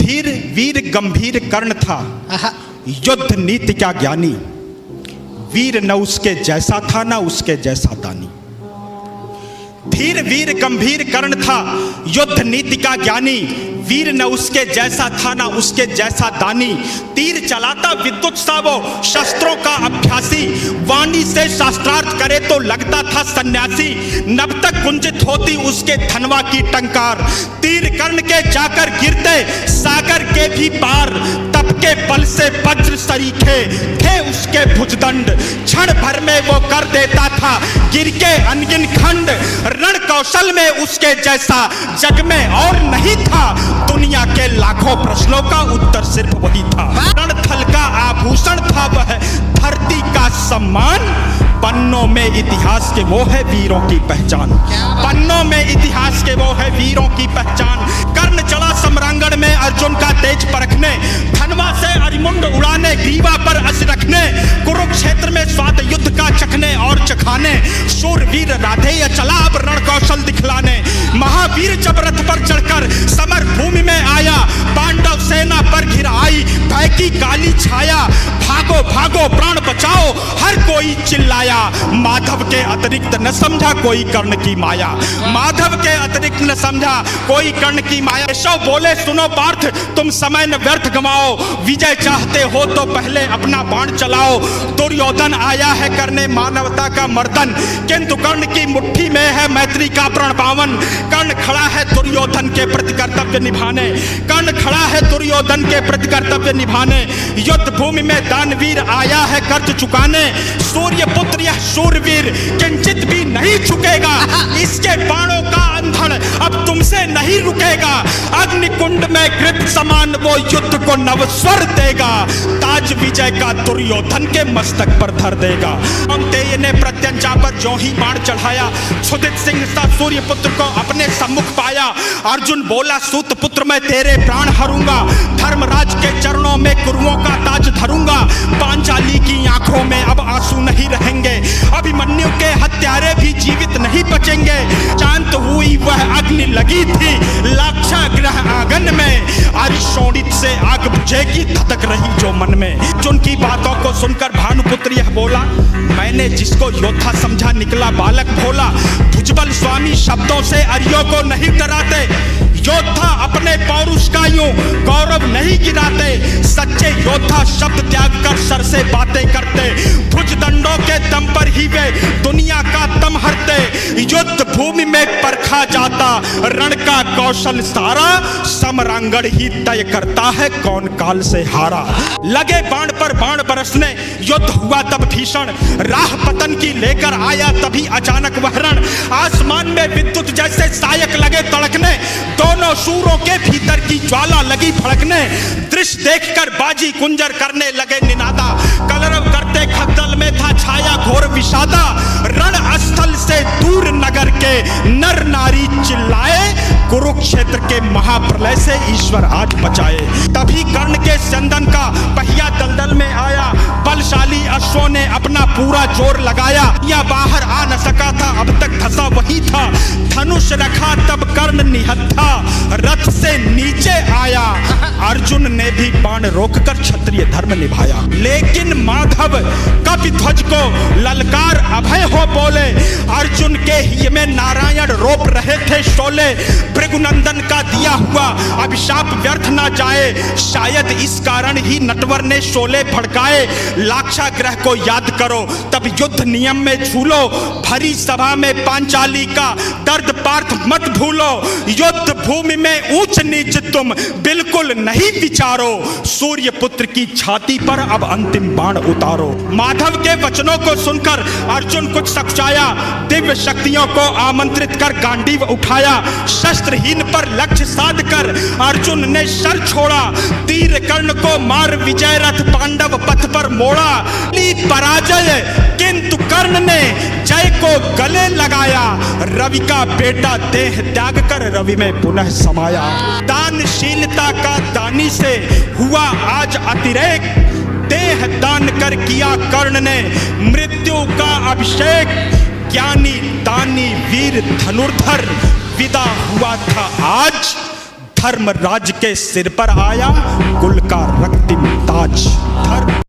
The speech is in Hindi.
धीर वीर गंभीर कर्ण था, युद्ध नीति क्या ज्ञानी। वीर न उसके जैसा था न उसके जैसा दानी। धीर वीर गंभीर कर्ण था, युद्ध नीति का ज्ञानी। वीर न उसके जैसा था न उसके जैसा दानी। तीर चलाता विद्युत सा वो, शस्त्रों का अभ्यासी। वाणी से शास्त्रार्थ करे तो लगता था सन्यासी। नभ तक गुंजित होती उसके धनवा की टंकार। तीर कर्ण के जाकर गिरते सागर के भी पार। तप के बल से वज्र सरीखे थे उसके भुजदंड। क्षण भर में वो कर देता था गिर के अनगिन खंड। रण कौशल में उसके जैसा जग में और नहीं था। दुनिया के लाखों प्रश्नों का उत्तर सिर्फ वही था। रणथल का आभूषण था वह, धरती का सम्मान। पन्नों में इतिहास के वो है वीरों की पहचान। पन्नों में इतिहास के वो है वीरों की पहचान। कर्ण चला सम्रांगण में अर्जुन का तेज परखने। धनवा से अरिमुंड उड़ाने, ग्रीवा पर अस रखने। कुरुक्षेत्र में स्वाद युद्ध का चखने और चखाने। शूरवीर राधेय चला अब रण कौशल दिखलाने। महावीर जब रथ पर चढ़कर समर भूमि में आया। पांडव सेना पर घिर आई भय की काली छाया। भागो भागो प्राण बचाओ हर कोई चिल्लाया। माधव के अतिरिक्त न समझा कोई कर्ण की माया। माधव के अतिरिक्त न समझा कोई कर्ण की माया। केशव बोले सुनो पार्थ तुम समय न व्यर्थ गवाओ। विजय चाहते हो तो पहले अपना बाण चलाओ। दुर्योधन आया है करने मानवता का मर्दन, किंतु कर्ण की मुट्ठी में है मैत्री का प्रण पावन। कर्ण खड़ा है दुर्योधन के प्रति कर्तव्य निभाने। कर्ण खड़ा है दुर्योधन के प्रति कर्तव्य निभाने। युद्ध भूमि में दानवीर आया है कर्ज चुकाने। सूर्य पुत्र यह शूरवीर किंचित भी नहीं झुकेगा। इसके बाणों का अंधड़ अब तुमसे नहीं रुकेगा। अग्निकुंड में कृप समान वो युद्ध को नवस्वर देगा। ताज विजय का दुर्योधन के मस्तक पर धर देगा। अंतेय ने प्रत्यंचा पर जो ही बाण चढ़ाया। क्षुधित सिंह सा सूर्य पुत्र को अपने सम्मुख पाया। अर्जुन बोला सूत पुत्र मैं तेरे प्राण हरूंगा। धर्मराज के चरणों में कुरुओं का ताज धरूंगा। पांचाली की आंखों में अब आंसू नहीं रहेंगे। अभिमन्यु के हत्यारे भी जीवित नहीं बचेंगे। शांत हुई वह अग्नि लगी थी लाक्षागृह आंगन में। अरिशोणित से आग बुझेगी धधक रही जो मन में। उनकी बातों को सुनकर भानुपुत्र यह बोला मैंने जिसको योद्धा समझा निकला बालक भोला। भुजबल स्वामी शब्दों से अरियों को नहीं डराते। योद्धा अपने पौरुष का यूं गौरव नहीं गिराते। सच्चे योद्धा शब्द त्याग कर सर से बातें करते। भुजदंडों के दम पर ही वे दुनिया का दम हरते। युद्ध भूमि में परखा जाता रण का कौशल सारा। समरांगण ही तय करता है कौन काल से हारा। लगे बाण पर बाण बरसने युद्ध हुआ तब भीषण। राह पतन की लेकर आया तभी अचानक वह रण। आसमान में विद्युत जैसे सायक लगे तड़कने। दोनों शूरों के भीतर की ज्वाला लगी भड़कने। दृश्य देखकर बाजी कुंजर करने लगे निनादा। कलरव करते खद्दल में था छाया घोर विषादा। रण स्थल से दूर नगर के नर नारी चिल्लाए। कुरुक्षेत्र के महाप्रलय से ईश्वर आज बचाए। तभी कर्ण के चंदन का पहिया दलदल में आया। बलशाली अश्वों ने अपना पूरा जोर लगाया। या बाहर आ न सका था अब तक धसा वही था। धनुष रखा तब कर्ण निहत्था रथ से नीचे आया। अर्जुन ने भी बाण रोककर क्षत्रिय धर्म निभाया। लेकिन माधव कपिध्वज को ललकार अभय हो बोले। अर्जुन के हिय में नारायण रोप रहे थे शोले। भृगुनंदन का दिया हुआ अभिशाप व्यर्थ ना जाए। शायद इस कारण ही नटवर ने शोले भड़काए। लाक्षागृह को याद करो तब युद्ध नियम में झूलो। भरी सभा में पांचाली का दर्द पार्थ मत भूलो। युद्ध भूमि में ऊंच नीच तुम बिल्कुल नहीं विचारो। सूर्य पुत्र की छाती पर अब अंतिम बाण उतारो। माधव के वचनों को सुनकर अर्जुन कुछ सकुचाया। दिव्य शक्तियों को आमंत्रित कर गांडीव उठाया। शस्त्रहीन पर लक्ष्य साध कर अर्जुन ने शर छोड़ा। तीर कर्ण को मार विजय रथ पांडव पथ पर मोड़ा। ली पराजय किंतु कर्ण ने जय को गले लगाया। रवि का बेटा देह त्याग कर रवि में पुनः समाया। दानशीलता का दानी से हुआ आज अतिरेक। देह दान कर किया कर्ण ने मृत्यु का अभिषेक। ज्ञानी दानी वीर धनुर्धर विदा हुआ था आज। धर्मराज के सिर पर आया कुल